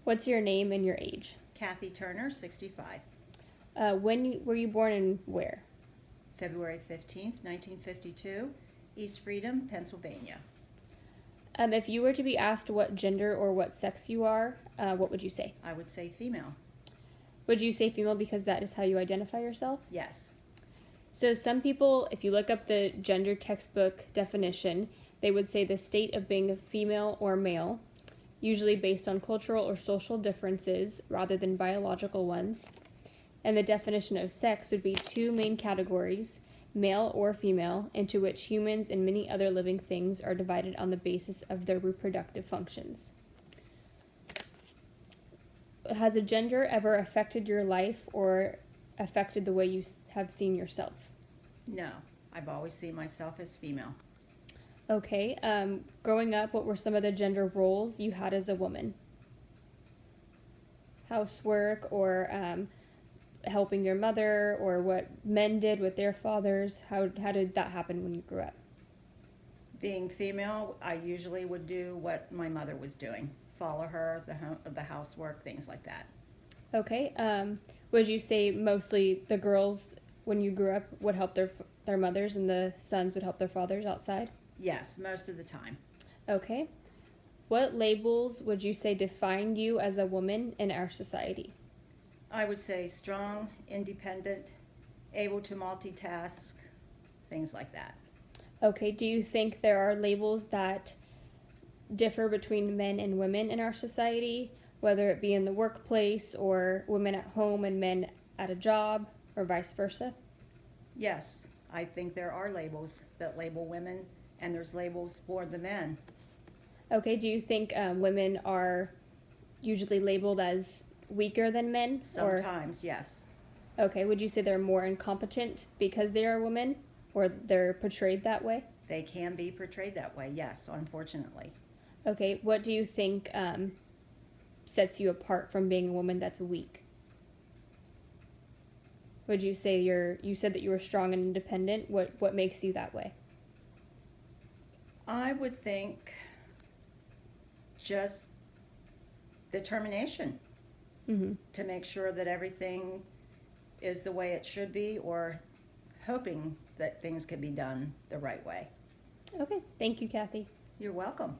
What's your name and your age? Kathy Turner, 65. When were you born and where? February 15th, 1952, East Freedom, Pennsylvania. If you were to be asked what gender or what sex you are, what would you say? I would say female. Would you say female because that is how you identify yourself? Yes. So some people, if you look up the gender textbook definition, they would say the state of being a female or male, usually based on cultural or social differences rather than biological ones. And the definition of sex would be two main categories, male or female, into which humans and many other living things are divided on the basis of their reproductive functions. Has a gender ever affected your life or affected the way you have seen yourself? No. I've always seen myself as female. Okay. Growing up, what were some of the gender roles you had as a woman? Housework or helping your mother, or what men did with their fathers? How did that happen when you grew up? Being female, I usually would do what my mother was doing. Follow her, the housework, things like that. Okay. Would you say mostly the girls, when you grew up, would help their mothers and the sons would help their fathers outside? Yes, most of the time. Okay. What labels would you say define you as a woman in our society? I would say strong, independent, able to multitask, things like that. Okay. Do you think there are labels that differ between men and women in our society, whether it be in the workplace or women at home and men at a job, or vice versa? Yes, I think there are labels that label women, and there's labels for the men. Okay. Do you think women are usually labeled as weaker than men? Sometimes, yes. Okay. Would you say they're more incompetent because they are women, or they're portrayed that way? They can be portrayed that way, yes, unfortunately. Okay. What do you think sets you apart from being a woman that's weak? Would you say you said that you were strong and independent? What makes you that way? I would think just determination Mm-hmm. to make sure that everything is the way it should be, or hoping that things can be done the right way. Okay. Thank you, Kathy. You're welcome.